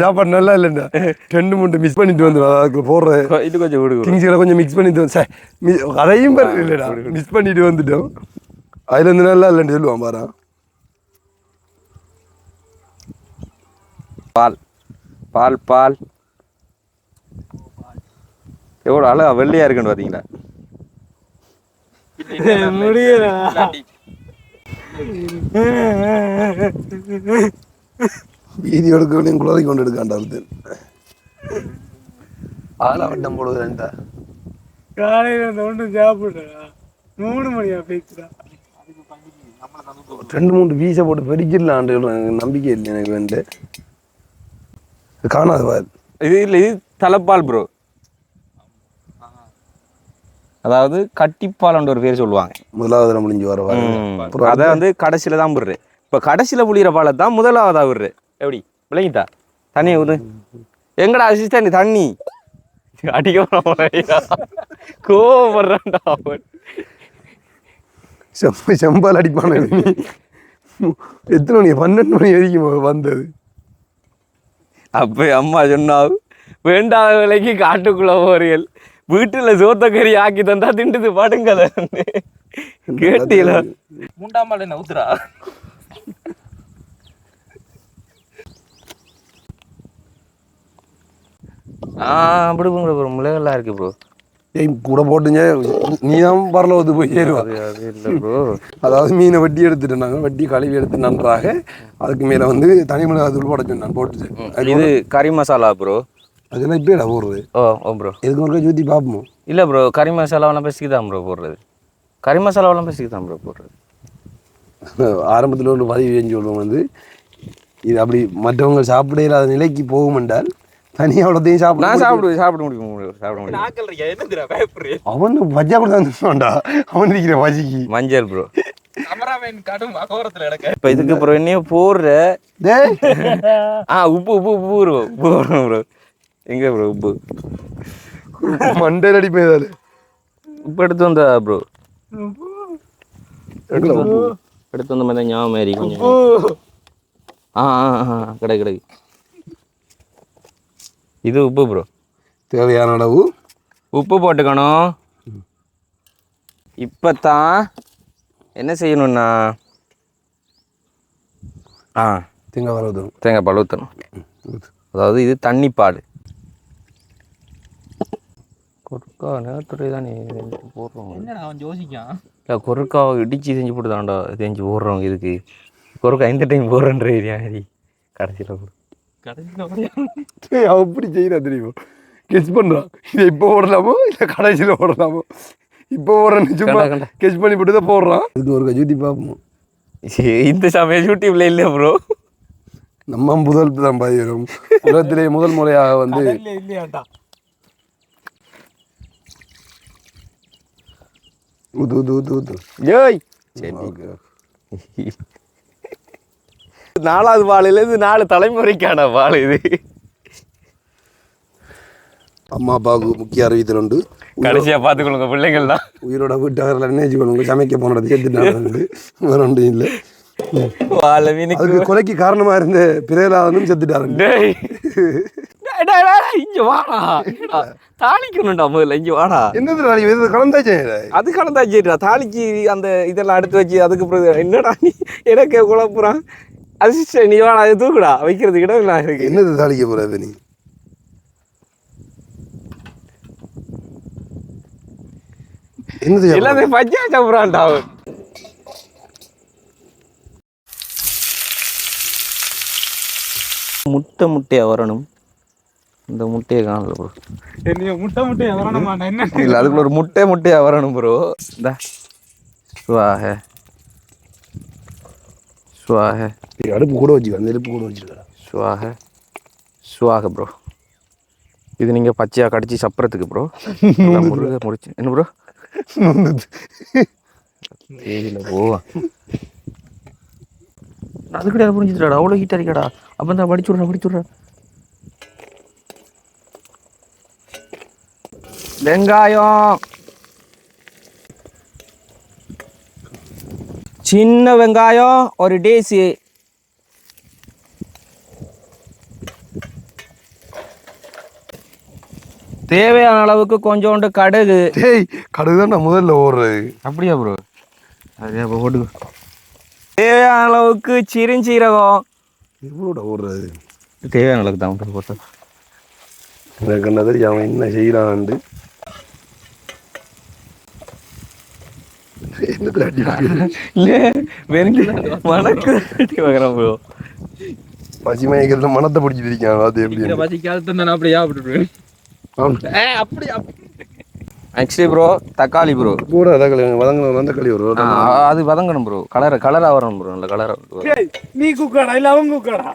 சாப்பாடு நல்லா இல்லைண்டா 2-3 மிஸ் பண்ணிட்டு வந்துடும். அதுக்கு போடுற இது கொஞ்சம் விடுங்க திங்ஸ்களை கொஞ்சம் மிக்ஸ் பண்ணிட்டு வந்து அதையும் பாரு இல்லைடா மிஸ் பண்ணிட்டு வந்துட்டோம். அதுல இருந்து நல்லா இல்லைன்னு சொல்லுவான் பாரு. பால் பால் பால் எவ்வளோ அழகா வெள்ளையா இருக்குன்னு பார்த்தீங்களா? முடியல. வீதி எடுக்கலையும் குளறி கொண்டு எடுக்காண்டா ஒருத்தர் ஆளாவட்டம் போடுவேன்டா. காலையில அந்த ஒன்றும் சாப்பிடுறா 3 மணியா பேசுறா. 2-3 வீசை போட்டு பெருக்கிடலான் நம்பிக்கை இல்லை எனக்கு வந்து. காணாது பால் இது இல்லை, இது தலைப்பால் ப்ரோ. அதாவது கட்டிப்பால்ன்ற ஒரு பேர் சொல்லுவாங்க. முதலாவது முடிஞ்சு வர அதை வந்து கடைசியில தான் விடுறது. இப்போ கடைசியில புளிகிற பாலை தான் முதலாவதா விடுறது. எப்படி விளங்கிட்டா? தண்ணியை விடு. எங்கடா அசிஸ்டன்ட் தண்ணி அடிக்க கோவப்படுறான்டா அவன். செம்பால் அடிப்பான. எத்தனை மணி? 12 மணி வரைக்கும் வந்தது. அப்போ அம்மா சொன்னா வேண்டாத விலைக்கு காட்டுக்குள்ள போறியல், வீட்டுல சோத்தக்கறி ஆக்கி தந்தா திண்டுது பாடுங்கத கேட்டீங்களா? 3ஆம் ஆள் என்ன ஊத்துறா? அப்படி ப்ரோ முளைகள்லாம் இருக்கு ப்ரோ. கூட போட்டுங்க நீ தான் பரலவத்து போய் சேருவா. அது இல்லை ப்ரோ. அதாவது மீனை வெட்டி எடுத்துட்டு நாங்கள் வெட்டி கழுவி எடுத்து நன்றாக அதுக்கு மேலே வந்து தனி மிளகாத்தூள் போட சொன்னான் போட்டு. இது கறி மசாலா ப்ரோ. அதெல்லாம் இப்போ போடுறது. ஓ ப்ரோ எதுக்கு ஒரு ஊற்றி பார்ப்போம். இல்லை ப்ரோ கறி மசாலாவெல்லாம் பேசிக்கு தான் ப்ரோ போடுறது. கறி மசாலாவெல்லாம் பேசிக்கு தான் ப்ரோ போடுறது. ஆரம்பத்தில் ஒரு பதிவு செஞ்சு சொல்லுவோம் வந்து இது அப்படி மற்றவங்க சாப்பிட இல்லாத நிலைக்கு போகும் என்றால் தனியாக அவ்வளோத்தையும் சாப்பிட நான் சாப்பிட முடியும். அவன் பஜ்ஜா கூட தான் அவன் இருக்கிற பஜ்ஜிக்கு மஞ்சள் ப்ரோ. கமராமேன் கடும் அகோரத்தில் எடுக்க. இப்போ இதுக்கு அப்புறம் என்னையோ போடுற உப்பு உப்பு உப்பு ப்ரோ போடுறோம் ப்ரோ. எங்கே ப்ரோ உப்பு? மண்டே அடி போயதால் உப்பு எடுத்து வந்தா ப்ரோ. எடுத்து வந்த மாதிரி ஞாபகம் மாரி கொஞ்சம். கிடை இது உப்பு ப்ரோ. தேவையான அளவு உப்பு போட்டுக்கணும். இப்போ தான் என்ன செய்யணும்னா தேங்காய் பால் ஊற்றணும். தேங்காய் பால் ஊற்றணும். அதாவது இது தண்ணிப்பால். கொறுக்கா நேரத்துறை தானே போடுறோம். என்னடா அவன் யோசிக்கான். இல்லை கொறுக்காவை இடித்து செஞ்சு போட்டு தான்டா செஞ்சு போடுறோம். இதுக்கு கொறுக்கா இந்த டைம் போடுறேன்ற ஏரியா மாதிரி கடைசியில் போடு. அப்படி செய்யறா தெரியும். கெச் பண்ணுறான். இதை இப்போ ஓடலாமோ இல்லை கடைசியில் ஓடலாமோ? இப்போ ஓடுறேன்னு சும்மா கெச் பண்ணி போட்டு தான் போடுறான். இதுக்கு ஒரு கஜூட்டி பார்ப்போம். இந்த சமயம் யூடியூப்ல இல்லை ப்ரோ. நம்ம முதல் தான் பாதிக்கிறோம். உலகத்திலே முதல் முறையாக வந்து இல்லையாண்டா ஊத்து. ஏய் ஓகே 4வது பாலில் இது 4 தலைமுறைக்கான பால். இது அம்மா அப்பாவுக்கு முக்கிய அறிவித்தல் உண்டு. கடைசியா பார்த்துக்கொள்ளுங்க பிள்ளைங்கள் தான். உயிரோட வீட்டாளர்கள் நினைச்சுக்கொள்ளுங்க. சமைக்க போனது சேர்த்துட்டாங்க. வேற ஒன்றும் இல்லை. அதுக்கு கொலைக்கு காரணமா இருந்த பிரேலாவனும் செத்துட்டாருங்க. இங்க வாடா தாளிக்கணும்டா முதல்ல. இங்க வாடா. என்னது கலந்தாச்சே? அது கலந்தாச்சுடா. தாளிக்கு அந்த இதெல்லாம் எடுத்து வச்சு அதுக்கு பிறகு என்னடா நீ எனக்கு குழப்புறான். அது நீ வாடா அது தூக்குடா வைக்கிறதுக்கு இடம் இல்லை இருக்கு. என்னது தாளிக்க போறது நீ? என்னது எல்லாமே பச்சை சாப்பிட்றான்டா அவன். முட்டையாக வரணும். இந்த முட்டையை காணல ப்ரோ. நீங்க முட்டையா வரணுமா என்ன இல்லை அதுக்குள்ள ஒரு முட்டையாக வரணும் ப்ரோ. இந்த சுவாக சுவாக அடுப்பு கூட வச்சுக்க, அந்த அடுப்பு கூட வச்சுருக்கா. சுவாக ப்ரோ. இது நீங்கள் பச்சையாக கடிச்சு சப்புறதுக்கு ப்ரோ. முருகை முடிச்சு என்ன ப்ரோ தெரியல ஓ அது கிடையாது புரிஞ்சுட்டாடா. அவ்வளோ ஹீட் அடிக்கடா. அப்போ தான் படிச்சுட்றா. வெங்காயம் சின்ன வெங்காயம் ஒரு டேசி. தேவையான அளவுக்கு கொஞ்சோண்டு கடுகு. டேய் கடுகு தான் நான் முதல்ல ஓடுறது. அப்படியா ப்ரோ? அதே போட்டு. தேவையான அளவுக்கு சிறுஞ்சீரகம். எவ்வளோட ஓடுறது? தேவையான அளவுக்கு தான் போட்டு. எனக்கு என்ன தெரியும் அவன் என்ன செய்யறான்ட்டு. பசிமயக்கிறதுல மனத்தை பிடிச்சிட்டு இருக்கான். அது எப்படி பசிக்காத அப்படியா அப்படி ஆக்சுவலி ப்ரோ தக்காளி ப்ரோ கூட வதங்கணும். தக்காளி வரும் அது வதங்கணும் ப்ரோ. கலராக வரணும் ப்ரோ. நல்ல கலராக. நீ குக்காடா இல்ல அவங்க குக்காடா?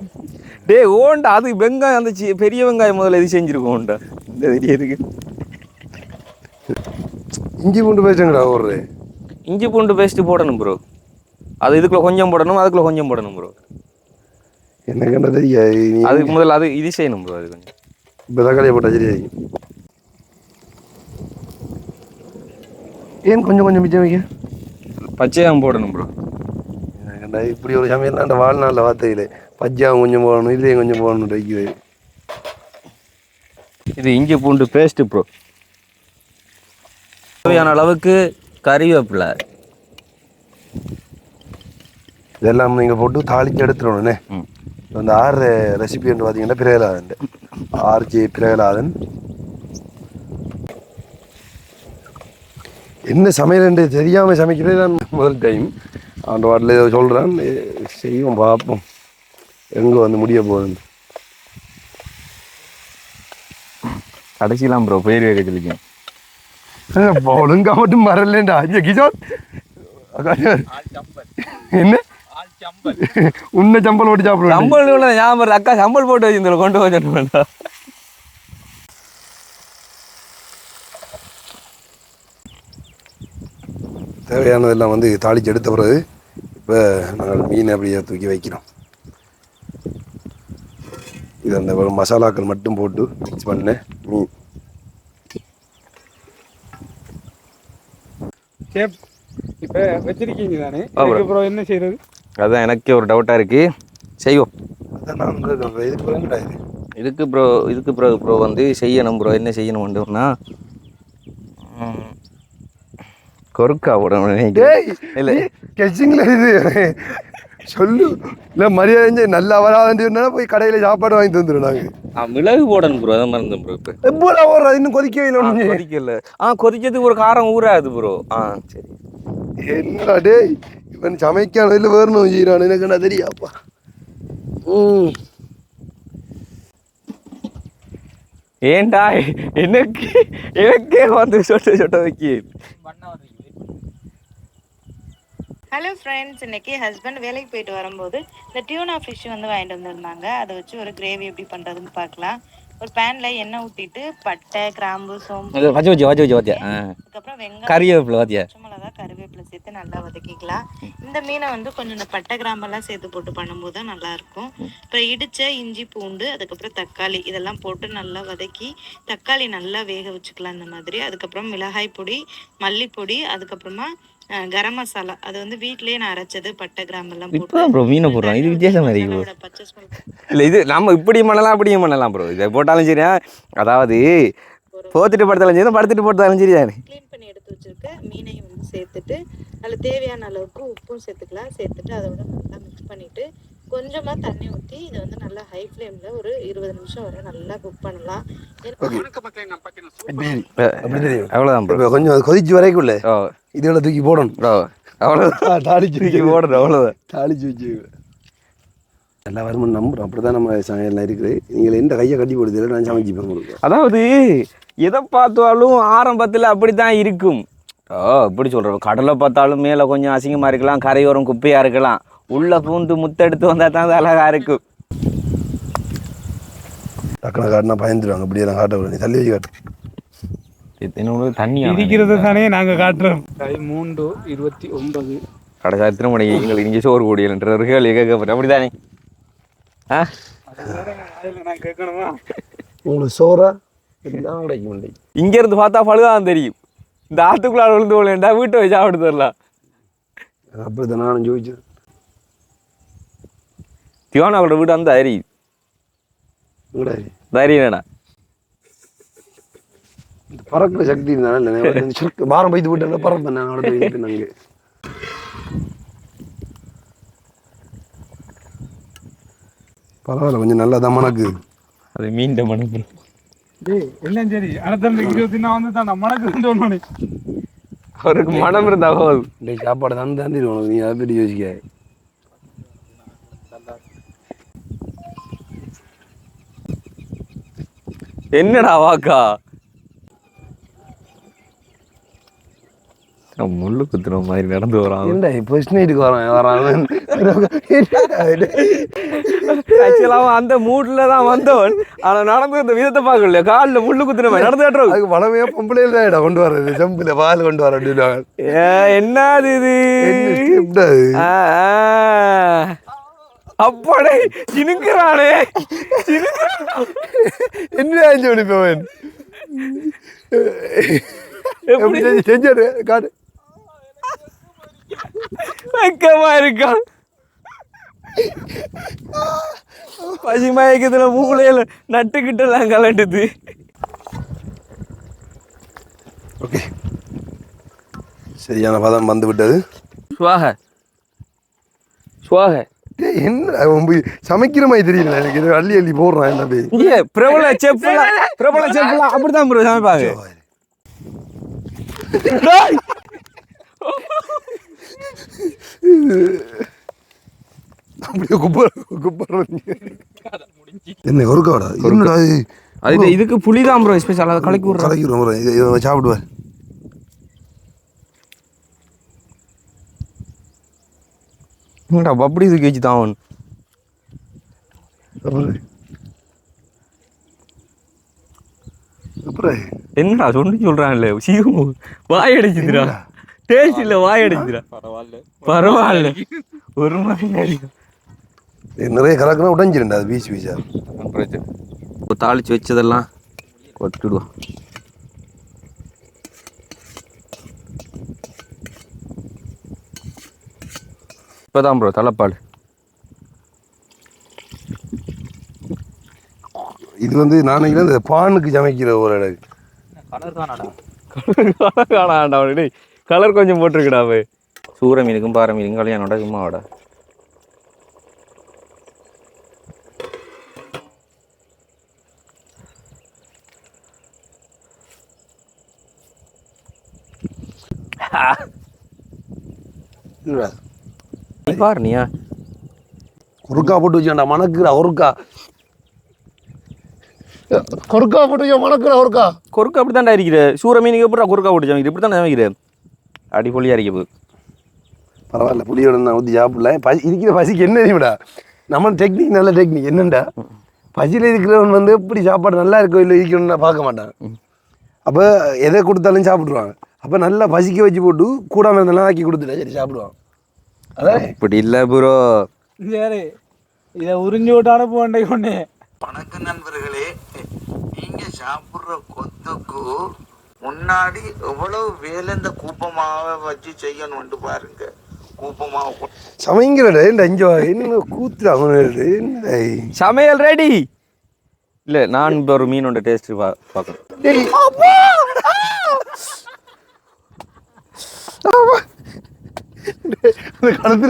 டே ஓண்டா அது வெங்காயம் அந்த பெரிய வெங்காயம் முதல்ல இது செஞ்சிருக்கோம் ஓண்டா. இந்த தெரியதுக்கு இஞ்சி பூண்டு பேசுங்கடா ஓடுறது. இஞ்சி பூண்டு பேஸ்ட்டு போடணும் ப்ரோ. அது இதுக்குள்ள கொஞ்சம் போடணும், அதுக்குள்ள கொஞ்சம் போடணும் ப்ரோ. எனக்கு என்ன தெரியாது. அதுக்கு முதல்ல அது இது செய்யணும் ப்ரோ. அது கொஞ்சம் இப்போ தக்காளியை போட்டா சரி. ஏன் கொஞ்சம் மிச்சம் வைக்க? பச்சையாகவும் போடணும் ப்ரோ. எனக்கு இப்படி ஒரு சமையல் அந்த வாழ்நாளில் வார்த்தையில் பச்சையாகவும் கொஞ்சம் போடணும், இதுலேயும் கொஞ்சம் போடணும் வைக்குது. இது இஞ்சி பூண்டு பேஸ்ட்டு ப்ரோ. தேவையான அளவுக்கு கறிவேப்பிலை. இதெல்லாம் நீங்கள் போட்டு தாளிச்சு எடுத்துடணுண்ணே. அந்த ஆறு ரெசிபி வந்து பார்த்தீங்கன்னா பிரகலாதன், ஆர்ஜே பிரகலாதன். என்ன சமையல் தெரியாமல் சமைக்கிறதே தான் முதல் டைம். அந்த வாட்டில் ஏதோ சொல்கிறான், செய்வோம் பார்ப்போம் எங்கே வந்து முடிய போகுதுன்னு. கடைசிலாம் ப்ரோ பேர் வைக்க சொல்லிக்கேன். ஒழுங்கா மட்டும் மறலேண்டா. கிஷோர் என்ன உன்னை சம்பல் போட்டு சாப்பிடுவோம். சம்பல் ஞாபகம் அக்கா சம்பல் போட்டு வச்சிருந்தோம் கொண்டு வச்சுட்டா. தேவையானதெல்லாம் வந்து தாளிச்சு எடுத்த பிறகு இப்போ நாங்கள் மீன் அப்படியே தூக்கி வைக்கிறோம். இது அந்த மசாலாக்கள் மட்டும் போட்டு மிக்ஸ் பண்ண மீன். இப்போ வச்சிருக்கீங்க தானே, அப்புறம் என்ன செய்யறது? அதுதான் எனக்கே ஒரு டவுட்டாக இருக்கு. செய்வோம். அதான் நான் இதுக்கு ப்ரோ வந்து செய்யணும் ப்ரோ. என்ன செய்யணும்னா கொறுக்கா போடணும். இல்லை கெச்சிங்கில் இது சொல்லு இல்லை மரியாதை நல்லா வராதுன்னு போய் கடையில் சாப்பாடு வாங்கி தந்துடும். நாங்கள் மிளகு போடணும் ப்ரோ. அதை மறந்தேன் ப்ரோ. இப்போ எப்போடா ஓடுறது? இன்னும் கொதிக்கவே இல்லை. கொதிக்கல. கொதிச்சதுக்கு ஒரு காரம் ஊறாது ப்ரோ. சரி என்னடா டேய் இவன் சமைக்கான இல்லை வேறணும் செய்யறான். எனக்கு என்ன தெரியாப்பா. ஏண்டா எனக்கே வந்து சொட்ட வைக்கி. ஹலோ ஃப்ரெண்ட்ஸ், இன்னைக்கு ஹஸ்பண்ட் வேலைக்கு போயிட்டு வரும்போது இந்த டியூனா ஃபிஷ் வந்து வாங்கிட்டு வந்திருந்தாங்க. அதை வச்சு ஒரு கிரேவி எப்படி பண்ணுறதுன்னு பார்க்கலாம். ஒரு பேனில் எண்ணெய் ஊற்றிட்டு பட்டை, கிராம்பு, சோம்பு, அதுக்கப்புறம் வெங்காயம், கறிவேப்பிலை, பச்சை மிளகா, கருவேப்பிலை சேர்த்து நல்லா வதக்கிக்கலாம். இந்த மீனை வந்து கொஞ்சம் இந்த பட்டை கிராம்பெல்லாம் சேர்த்து போட்டு பண்ணும்போது தான் நல்லாயிருக்கும். இப்போ இடித்த இஞ்சி பூண்டு, அதுக்கப்புறம் தக்காளி இதெல்லாம் போட்டு நல்லா வதக்கி தக்காளி நல்லா வேக வச்சுக்கலாம் இந்த மாதிரி. அதுக்கப்புறம் மிளகாய் பொடி, மல்லிப்பொடி, அதுக்கப்புறமா கரம் மசாலா, அது வந்து வீட்லயே நான் அரைச்சது, பட்டை கிராம்பெல்லாம் போட்டு மீனை போடுறோம். இது வித்தியாசமா இருக்கு. பச்சை ஸ்மெல் இல்லை இது நம்ம இப்படி பண்ணலாம் அப்படியும் பண்ணலாம் ப்ரோ. இதை போட்டாலும் சரியா, அதாவது போத்துட்டு படுத்தாலும் சரி, படுத்துட்டு போட்டாலும் சரியா. க்ளீன் பண்ணி எடுத்து வச்சிருக்க மீனையும் வந்து சேர்த்துட்டு அதில் தேவையான அளவுக்கு உப்பும் சேர்த்துக்கலாம். சேர்த்துட்டு அதோட நல்லா மிக்ஸ் பண்ணிட்டு கொஞ்சமாக தண்ணி ஊற்றி இதை வந்து நல்லா ஹை ஃப்ளேமில் ஒரு 20 நிமிஷம் வரை நல்லா குக் பண்ணலாம். அவ்வளோதான் ப்ரோ. கொஞ்சம் கொதிச்சு வரைக்குள்ள இதோட தூக்கி போடணும். அவ்வளோதான் தாளிச்சு தூக்கி போடணும். அவ்வளோதான் தாளிச்சு வச்சு எல்லா வருமானம் நம்புறோம். அப்படிதான் நம்ம எல்லாம் இருக்குது. நீங்கள் எந்த கையை கட்டி கொடுத்தீங்க நான் சமைச்சிப்பேன் உங்களுக்கு. அதாவது எதை பார்த்தாலும் ஆரம்பத்தில் அப்படித்தான் இருக்கும். இப்படி சொல்கிறோம், கடலை பார்த்தாலும் மேலே கொஞ்சம் அசிங்கமாக இருக்கலாம், கரையோரம் குப்பையாக இருக்கலாம், உள்ளே பூந்து முத்தெடுத்து வந்தால் தான் அது அழகாக இருக்கும். டக்குனு காட்டினா பயந்துருவாங்க. அப்படியெல்லாம் காட்ட தள்ளி வச்சு காட்டு. என்னோட தண்ணி இருக்கிறது தானே நாங்கள் காட்டுறோம். 3:29 கடைசி எத்தனை மணிக்கு எங்களுக்கு இங்கே சோறு கூடியல்ன்ற ஒரு கேள்வி கேட்கப்பட்டேன். அப்படிதானே? நான் கேட்கணுமா? உங்களுக்கு சோறா எல்லாம் உடைக்க முடியும். இங்கேருந்து பார்த்தா பழுதான் தெரியும். இந்த ஆத்துக்குள்ளார விழுந்து போலேண்டா வீட்டை வச்சு சாப்பிட்டு தரலாம். அப்படிதான் நானும் ஜோதிச்சேன். தியோனாவோட வீடு அந்த அரி தைரியண்ணா பறக்கிற சக்தி இருந்தாலும் பாரம் பைத்து போட்டு பறப்பேன் நான் நாங்கள். பரவாயில்ல, கொஞ்சம் நல்லா தான் மணக்கு. அது மீன் மணக்கு எல்லாம் சரி. அடுத்த 20 வந்து தான் மணக்கு ஒன்று அவருக்கு மனம் இருந்தா போதும். சாப்பாடு தான் தாண்டிடுவோம். நீ அதை பற்றி யோசிக்க. என்னடா வாக்கா முள்ளு குத்துற மாதிரி நடந்து வரான். ஃபர்ஸ்ட் நைட்டுக்கு வரான். ஆக்சுவலாக அந்த மூட்ல தான் வந்தவன். ஆனா நடந்து இந்த விதத்தை பார்க்கல, காலில் முள்ளு குத்துற மாதிரி நடந்து காட்டுறோம். அதுக்கு பழமையா பொம்பளையில தான் கொண்டு வர்றது, ஜம்பில் பால் கொண்டு வர அப்படின்னு. என்னது இது? அப்படே சினுக்கிறானே. என்ன ஆச்சு பண்ணிப்பவன் செஞ்சாரு காடு வெக்கமா இருக்கான். பசி மயக்கத்துல மூளையில நட்டுக்கிட்டலாம் கலண்டுது. ஓகே, சரியான பதம் வந்து விட்டது. சுவாக சுவாக என்ன சமைக்கிற மாதிரி தெரியல எனக்கு. இது அள்ளி அள்ளி போடுறான். என்ன பிரபல செஃப்லாம் அப்படிதான் ப்ரோ சமைப்பாங்க. அப்படியே குப்பர் என்ன ஒரு காடா அது இதுக்கு புளிதான் ப்ரோ ஸ்பெஷல். அதை கலக்கி விடுறோம். சாப்பிடுவேன். அப்படி இதுக்கு வச்சு தான் என்னடா சொல்லி சொல்றான்ல, வாய் அடிச்சுதுடா. டேஸ்ட் இல்ல, வாய் அடிச்சுதுடா. பரவாயில்ல ஒரு மாதிரி நிறைய கலக்குனா உடஞ்சிருண்டா. அது பீஸ் பீஸா தாளிச்சு வச்சதெல்லாம் கொட்டிடுவோம். இப்பதான் ப்ரோ தலைப்பால். இது வந்து நான் இந்த பானுக்கு சமைக்கிற ஒரு இடம். கலர் கொஞ்சம் போட்டிருக்கடாவே. சூற மீனுக்கும் பாறை மீனுக்கும் கல்யாணோட சும்மாவோட. பாரு நீயா குறுக்கா போட்டு வச்சாண்டா மணக்குற ஒருக்கா. கொறுக்கா போட்டு மணக்குற ஒருக்கா. கொறுக்கா அப்படி தான்டா இருக்கிற. சூற மீனுக்கு எப்படி கொறுக்கா போட்டு சமைக்கிற? இப்படி தான் சமைக்கிறேன். அடிப்பொலியாக இருக்க போகுது. பரவாயில்ல, புளியோட நான் ஊற்றி சாப்பிடல. இருக்கிற பசிக்கு என்ன தெரியுமாடா, நம்ம டெக்னிக் நல்ல டெக்னிக் என்னண்டா, பசியில் இருக்கிறவன் வந்து எப்படி சாப்பாடு நல்லா இருக்கோ இல்லை இருக்கணும்னு நான் பார்க்க மாட்டான். அப்போ எதை கொடுத்தாலும் சாப்பிட்ருவாங்க. அப்போ நல்லா பசிக்க வச்சு போட்டு கூடாமல் இருந்தெல்லாம் ஆக்கி கொடுத்துட்டா சரி சாப்பிடுவான். அதான் இப்படி இல்லை ப்ரோ. சரி, இதை உறிஞ்சி விட்டு அனுப்ப வேண்டிய ஒன்று. வணக்கம் நண்பர்களே, நீங்க சாப்பிடுற கொத்துக்கு முன்னாடி எவ்வளவு வேலை இந்த கூப்பமாவை வச்சு செய்யணும்னு பாருங்க. கூப்பமாவை சமைங்கிறட என்ன கூத்து அவனு சமையல் ரெடி இல்லை. நான் இப்போ ஒரு மீனோட டேஸ்ட் பார்க்கணும்.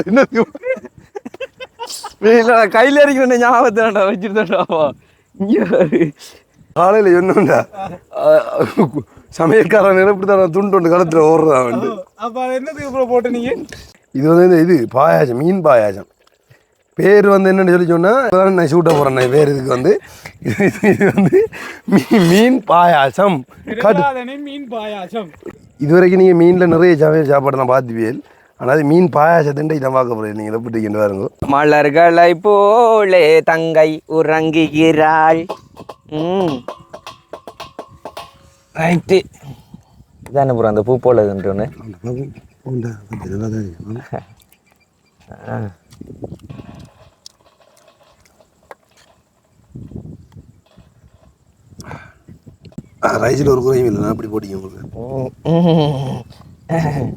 என்ன கையில் இருக்கிற ஞாபகத்தை வச்சுருந்தா காலையில் என்னண்டா சமையல்காரன் இப்படிதான் துண்டு களத்துல ஓடுறான். அப்போ அது என்னதுக்கு போட்டு நீங்க? இது வந்து இது பாயாசம், மீன் பாயாசம். பேர் வந்து என்னென்னு சொல்லி சொன்னால் நான் சூட்ட போகிறேன் பேர் இதுக்கு வந்து இது வந்து மீன் பாயாசம் மீன் பாயாசம். இது வரைக்கும் நீங்கள் மீனில் நிறைய சாப்பாடு நான் பார்த்துப்பேன். ஆனால் அது மீன் பாயாசத்துன்ட்டு இதை பார்க்க போகிறேன். நீங்கள் எப்படி இங்கே பாருங்க. மலர்களை போலே தங்கை உறங்குகிறாள். ரைட்டு இதானே ப்ரோ அந்த பூ போலதுன்ட்டு ஒன்று. ரைஸில் ஒரு குறையும் இல்லை. நான் அப்படி போட்டிங்க உங்களுக்கு.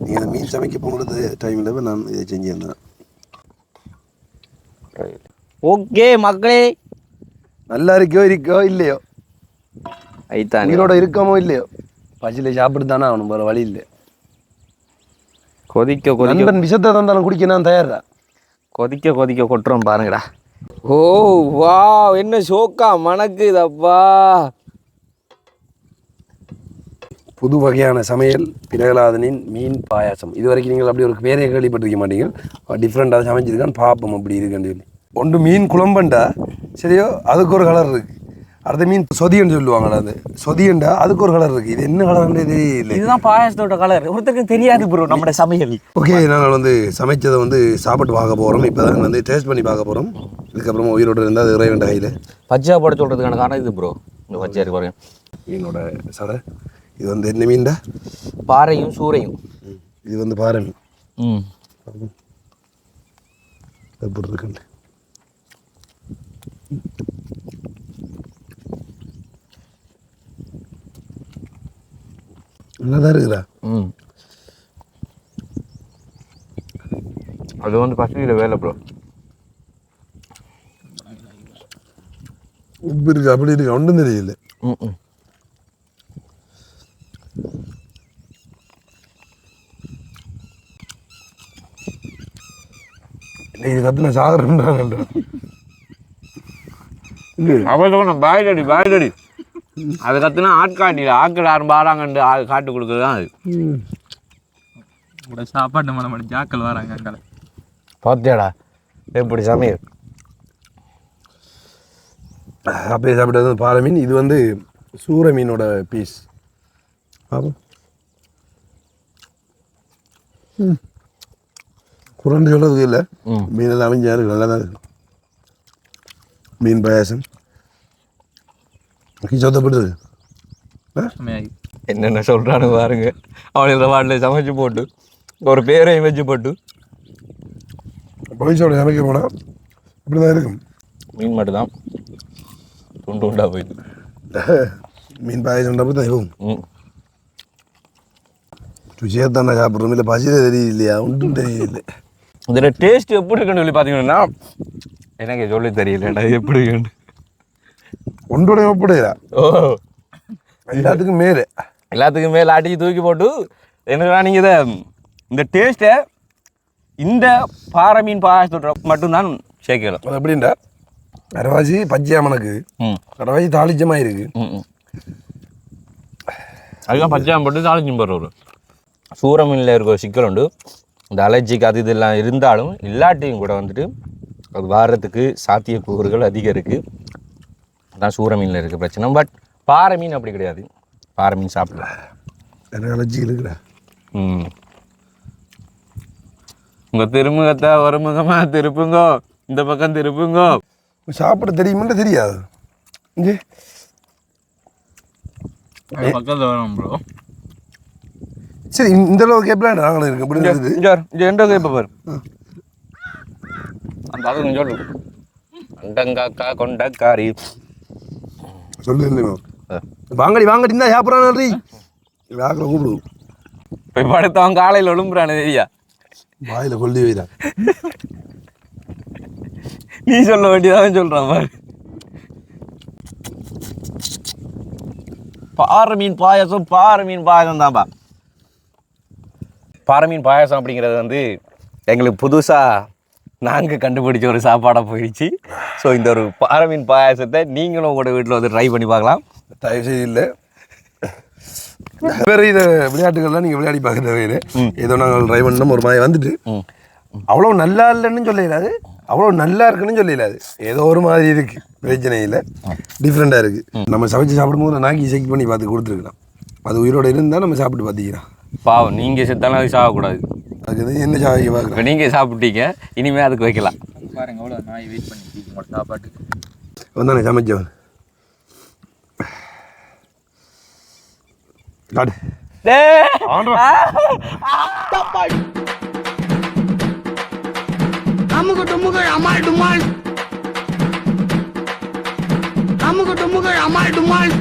நீங்கள் அந்த மீன் சமைக்க போகிறது டைமில் நான் இதை செஞ்சிருந்தேன். ஓகே மக்களே, நல்லா இருக்கோ இல்லையோ, ஐத்தான் உயிரோட இருக்கமோ இல்லையோ, பசியில் சாப்பிட்டு தானே அவனும் வேறு வழி இல்லை. கொதிக்க நண்பன் விஷத்தை தந்தாலும் குடிக்க நான் தயாரா. கொதிக்க கொட்டுறோம் பாருங்கடா. ஓ வா, என்ன ஷோக்கா மணக்குதப்பா. புது வகையான சமையல் பிரகலாதனின் மீன் பாயாசம். இது வரைக்கும் நீங்கள் அப்படி ஒரு பேரை கேள்விப்பட்டிருக்க மாட்டீங்க. டிஃப்ரெண்ட்டாக சமைச்சிருக்கான்னு பார்ப்போம் அப்படி இருக்குன்னு சொல்லி. ஒன்று மீன் குழம்பண்டா சரியோ, அதுக்கு ஒரு கலர் இருக்குது. அடுத்த மீன் சொதியன்னு சொல்லுவாங்கடா. அது சொதியண்டா அதுக்கு ஒரு கலர் இருக்குது. இது என்ன கலர்ன்றது இல்லை. இதுதான் பாயாசத்தோட கலர். ஒருத்தருக்கு தெரியாது ப்ரோ நம்மளோட சமையல். ஓகே, நாங்கள் வந்து சமைச்சதை வந்து சாப்பிட்டு பார்க்க போகிறோம். இப்போ தான் வந்து டேஸ்ட் பண்ணி பார்க்க போகிறோம். இதுக்கப்புறமா உயிரோடு இருந்தால் அது இறைவன் கையில். பச்சையாக போட சொல்கிறதுக்கான காரணம் இது ப்ரோ. இந்த பச்சையாக இருக்கு பாருங்க மீனோட சடை. இது வந்து என்ன மீன்டா? பாறையும் சூறையும். இது வந்து பாறை மீன். எப்படி இருக்குன்னு நல்லாதான் இருக்குதா? அது வந்து பசங்க வேலை ப்ரோ. உப்பு இருக்கு, அப்படி இருக்கு, ஒன்றும் தெரியல. இது கத்துன சாகரம்ன்றாங்க. அவன் பாயிலடி அதை கத்துனா ஆட்காட்டியில் ஆட்கள் யாரும் பாராங்கண்டு காட்டு கொடுக்குறது தான் அது. கூட சாப்பாட்டு மனம் பண்ணி ஜாக்கள் வராங்க அங்கே. பார்த்தியாடா எப்படி சமையல். அப்படியே சாப்பிட்டது பாறை மீன். இது வந்து சூறை மீனோட பீஸ். குரண்டு சொல்றதுக்கு இல்லை, மீன் எல்லாம் அமைஞ்சா இருக்கு, நல்லா தான் இருக்கு. மீன் பாயாசம் சொத்தப்படுது. என்னென்ன சொல்கிறானு பாருங்க. அவனுக்கு வாட்டில் சமைச்சு போட்டு ஒரு பேரையும் வச்சு போட்டு பவிஷோட சமைக்க போனால் இப்படி தான் இருக்கும். மீன் மட்டும்தான் துண்டு உண்டா போயிட்டு மீன் பாயாசம் தான் இருக்கும். ருசியாக தான் நான் சாப்பிட்றோம். இல்லை பசியில் தெரியலையா ஒன்றும் தெரியல. இதில் டேஸ்ட் எப்படி இருக்குன்னு சொல்லி பார்த்தீங்கன்னா எனக்கு சொல்லி தெரியலடா எப்படி இருக்குன்னு. ஒன்றோட ஒப்படையா? ஓ, எல்லாத்துக்கும் மேலே அடித்து தூக்கி போட்டு என்னன்னா நீங்கள் இதை இந்த டேஸ்ட்டை இந்த பாறை மீன் பாயாசத்தோட மட்டும்தான் சேர்க்கலாம். அது எப்படின்டா, அரைவாசி பச்சையாமனுக்கு அரைவாசி தாளிச்சமாக இருக்கு. அதுதான் பச்சையாம போட்டு தாளிச்சும் போடுற ஒரு சூற மீனில் இருக்கிற சிக்கல் உண்டு. இந்த அலர்ஜிக்கு அது இதெல்லாம் இருந்தாலும் இல்லாட்டியும் கூட வந்துட்டு அது வாரத்துக்கு சாத்தியக்கூறுகள் அதிகம் இருக்குது. அதான் சூற மீனில் இருக்க பிரச்சனை. பட் பாறை மீன் அப்படி கிடையாது. பாறை மீன் சாப்பிடலாம். அலர்ஜி இருக்குடா. உங்கள் திருமுகத்தை ஒரு முகமாக திருப்புங்கோ, இந்த பக்கம் திருப்புங்கோ. சாப்பிட தெரியுமான்னு தெரியாது. இங்கே பக்கத்தில் வரோம் ப்ரோ. சரி, இந்த அளவுக்கு எப்படிலாம் நாங்களும் இருக்கு. இப்படி இருக்குது இங்கே எந்த இப்போ பாரு அந்த அளவுக்கு சொல்லு. அண்டங்காக்கா கொண்டக்காரி சொல்லு. வாங்கடி இருந்தா சாப்பிட்றான் வாக்கில் கூப்பிடுவோம். போய் படுத்தவன் காலையில் ஒழும்புறானு தெரியா, வாயில் கொல்லி வைடா. நீ சொல்ல வேண்டியதான் சொல்கிறான் பாரு. பாறை மீன் பாயாசம் தான்ப்பா. பாறை மீன் பாயாசம் அப்படிங்கிறது வந்து எங்களுக்கு புதுசாக நாங்கள் கண்டுபிடிச்ச ஒரு சாப்பாடாக போயிடுச்சு. ஸோ இந்த ஒரு பாறை மீன் பாயாசத்தை நீங்களும் உங்களோட வீட்டில் வந்து ட்ரை பண்ணி பார்க்கலாம். தயவு செய்து இல்லை வேறு இதை விளையாட்டுகள்லாம் நீங்கள் விளையாடி பார்க்க தேவையில்லை. ஏதோ நாங்கள் ட்ரை பண்ணோம் ஒரு மாதிரி வந்துட்டு அவ்வளோ நல்லா இல்லைன்னு சொல்லிடாது, அவ்வளோ நல்லா இருக்குன்னு சொல்லிடாது, ஏதோ ஒரு மாதிரி இருக்குது, பிரச்சனை இல்லை, டிஃப்ரெண்ட்டாக இருக்குது. நம்ம சமைச்சு சாப்பிடும்போது நாக்கி செக் பண்ணி பார்த்து கொடுத்துருக்கலாம். அது உயிரோடு இருந்தால் நம்ம சாப்பிட்டு பார்த்திக்கிறோம். பாவம் நீங்கள் செத்தாலும் அது சாகக்கூடாது. அதுக்கு என்ன சாப்பிக்க பார்க்குறேன். நீங்கள் சாப்பிட்டீங்க, இனிமேல் அதுக்கு வைக்கலாம். பாருங்க எவ்வளோ நாய் வெயிட் பண்ணி உங்களோட சாப்பாட்டுக்கு வந்தானே சமைச்சவன் காடு அமுகு டுமுகள் அமால் டுமால், அமுகு டுமுகள் அமால் டுமால்.